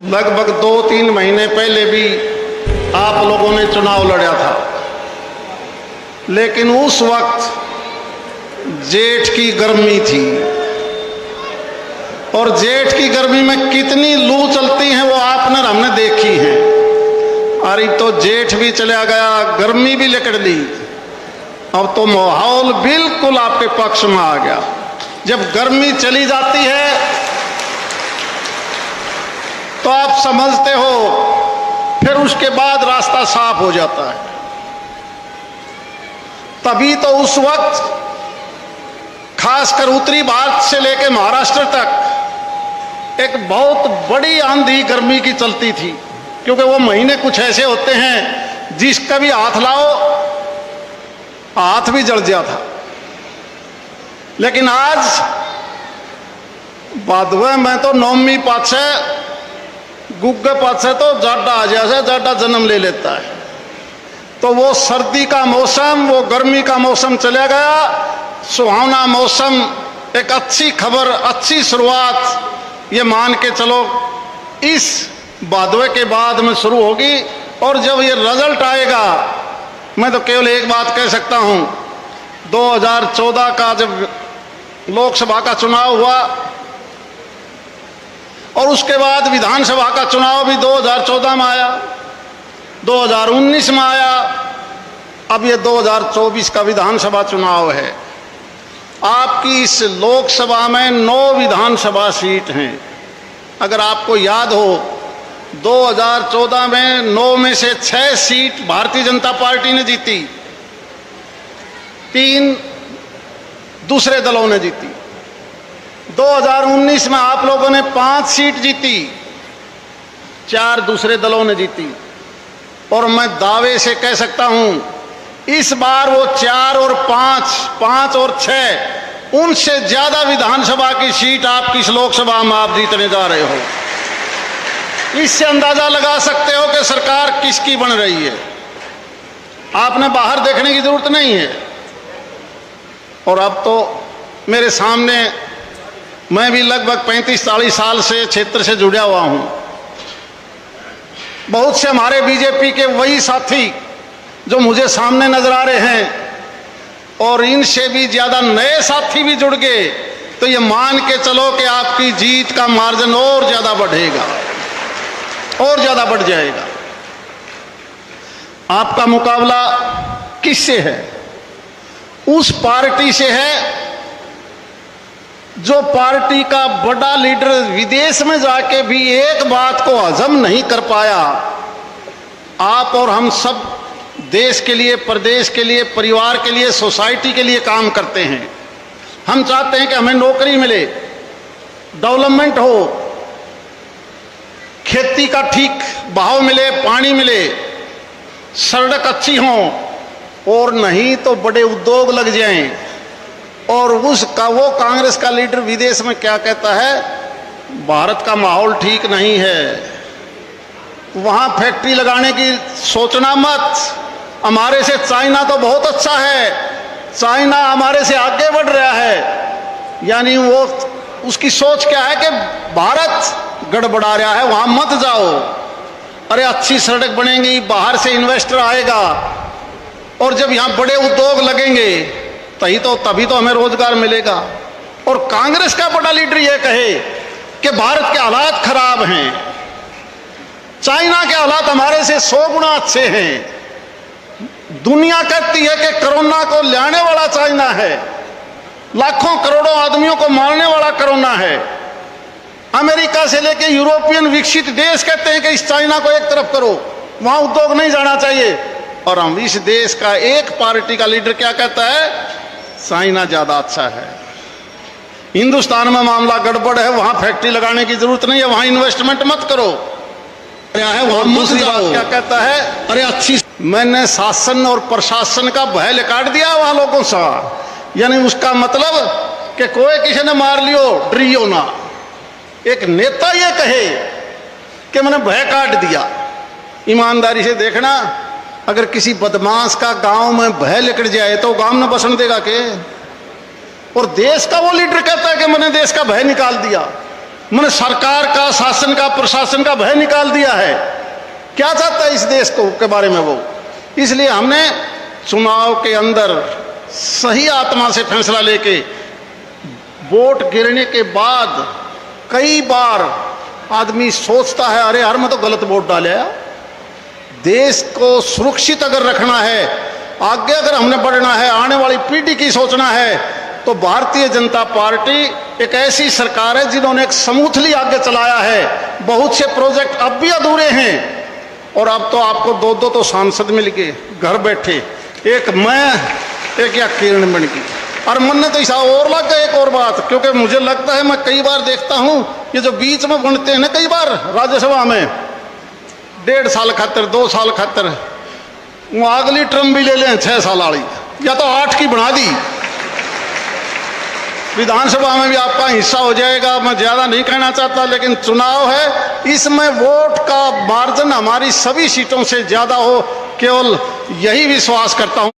लगभग 2-3 महीने पहले भी आप लोगों ने चुनाव लड़ा था, लेकिन उस वक्त जेठ की गर्मी थी और जेठ की गर्मी में कितनी लू चलती है वो आपने और हमने देखी है। अरे तो जेठ भी चला गया, गर्मी भी लिकड़ ली, अब तो माहौल बिल्कुल आपके पक्ष में आ गया। जब गर्मी चली जाती है तो आप समझते हो, फिर उसके बाद रास्ता साफ हो जाता है। तभी तो उस वक्त खासकर उत्तरी भारत से लेकर महाराष्ट्र तक एक बहुत बड़ी आंधी गर्मी की चलती थी, क्योंकि वो महीने कुछ ऐसे होते हैं जिसका भी हाथ लाओ हाथ भी जल जाता। लेकिन आज बादवे में तो नौमी पाछे गुग्गे पाछे तो जाडा आ जाए, जाडा जन्म ले लेता है। तो वो सर्दी का मौसम, वो गर्मी का मौसम चला गया, सुहावना मौसम, एक अच्छी खबर, अच्छी शुरुआत ये मान के चलो इस बादवे के बाद में शुरू होगी। और जब ये रिजल्ट आएगा, मैं तो केवल एक बात कह सकता हूं, 2014 का जब लोकसभा का चुनाव हुआ और उसके बाद विधानसभा का चुनाव भी 2014 में आया, 2019 में आया, अब ये 2024 का विधानसभा चुनाव है। आपकी इस लोकसभा में 9 विधानसभा सीट हैं। अगर आपको याद हो, 2014 में 9 में से 6 सीट भारतीय जनता पार्टी ने जीती, 3 दूसरे दलों ने जीती। 2019 में आप लोगों ने 5 सीट जीती, 4 दूसरे दलों ने जीती। और मैं दावे से कह सकता हूं, इस बार वो 4 और 5 और 6 उनसे ज्यादा विधानसभा की सीट आपकी इस लोकसभा में आप जीतने जा रहे हो। इससे अंदाजा लगा सकते हो कि सरकार किसकी बन रही है। आपने बाहर देखने की जरूरत नहीं है। और अब तो मेरे सामने, मैं भी लगभग 35-40 साल से क्षेत्र से जुड़ा हुआ हूं। बहुत से हमारे बीजेपी के वही साथी जो मुझे सामने नजर आ रहे हैं, और इनसे भी ज्यादा नए साथी भी जुड़ गए, तो ये मान के चलो कि आपकी जीत का मार्जिन और ज्यादा बढ़ेगा, और ज्यादा बढ़ जाएगा। आपका मुकाबला किससे है? उस पार्टी से है जो पार्टी का बड़ा लीडर विदेश में जाके भी एक बात को हजम नहीं कर पाया। आप और हम सब देश के लिए, प्रदेश के लिए, परिवार के लिए, सोसाइटी के लिए काम करते हैं। हम चाहते हैं कि हमें नौकरी मिले, डेवलपमेंट हो, खेती का ठीक भाव मिले, पानी मिले, सड़क अच्छी हो, और नहीं तो बड़े उद्योग लग जाएं। और उसका वो कांग्रेस का लीडर विदेश में क्या कहता है? भारत का माहौल ठीक नहीं है, वहां फैक्ट्री लगाने की सोचना मत, हमारे से चाइना तो बहुत अच्छा है, चाइना हमारे से आगे बढ़ रहा है। यानी वो उसकी सोच क्या है कि भारत गड़बड़ा रहा है, वहां मत जाओ। अरे अच्छी सड़क बनेगी, बाहर से इन्वेस्टर आएगा, और जब यहां बड़े उद्योग लगेंगे तभी तो हमें रोजगार मिलेगा। और कांग्रेस का बड़ा लीडर यह कहे कि भारत के हालात खराब हैं, चाइना के हालात हमारे से 100 गुना अच्छे हैं। दुनिया कहती है कि कोरोना को लाने वाला चाइना है, लाखों करोड़ों आदमियों को मारने वाला कोरोना है। अमेरिका से लेकर यूरोपियन विकसित देश कहते हैं कि इस चाइना को एक तरफ करो, वहां उद्योग नहीं जाना चाहिए। और हम इस देश का एक पार्टी का लीडर क्या कहता है? चाइना ज्यादा अच्छा है, हिंदुस्तान में मामला गड़बड़ है, वहां फैक्ट्री लगाने की जरूरत नहीं है, वहां इन्वेस्टमेंट मत करो, वहां दूसरी बात क्या कहता है? अरे अच्छी, मैंने शासन और प्रशासन का भय निकाल दिया वहां लोगों से। यानी उसका मतलब कि कोई किसी ने मार लियो, डरियो ना। एक नेता ये कहे कि मैंने भय काट दिया। ईमानदारी से देखना, अगर किसी बदमाश का गांव में भय निकल जाए तो गांव में बसन देगा के? और देश का वो लीडर कहता है कि मैंने देश का भय निकाल दिया। मैंने सरकार का, शासन का, प्रशासन का भय निकाल दिया है। क्या चाहता है इस देश को के बारे में वो। इसलिए हमने चुनाव के अंदर सही आत्मा से फैसला लेके, वोट गिरने के बाद कई बार आदमी सोचता है अरे यार मैं तो गलत वोट डाला। देश को सुरक्षित अगर रखना है, आगे अगर हमने बढ़ना है, आने वाली पीढ़ी की सोचना है, तो भारतीय जनता पार्टी एक ऐसी सरकार है जिन्होंने एक स्मूथली आगे चलाया है। बहुत से प्रोजेक्ट अब भी अधूरे हैं और अब तो आपको दो दो तो सांसद मिल गए घर बैठे, एक मैं, एक या किरण बन की। और मन ने तो ऐसा और लग गया एक और बात, क्योंकि मुझे लगता है मैं कई बार देखता हूं ये जो बीच में बनते हैं ना, कई बार राज्यसभा में 1.5 साल खातर, 2 साल खातर, वो अगली टर्म भी ले लें 6 साल वाली, या तो 8 की बना दी। विधानसभा में भी आपका हिस्सा हो जाएगा। मैं ज्यादा नहीं कहना चाहता, लेकिन चुनाव है, इसमें वोट का मार्जिन हमारी सभी सीटों से ज्यादा हो, केवल यही विश्वास करता हूं।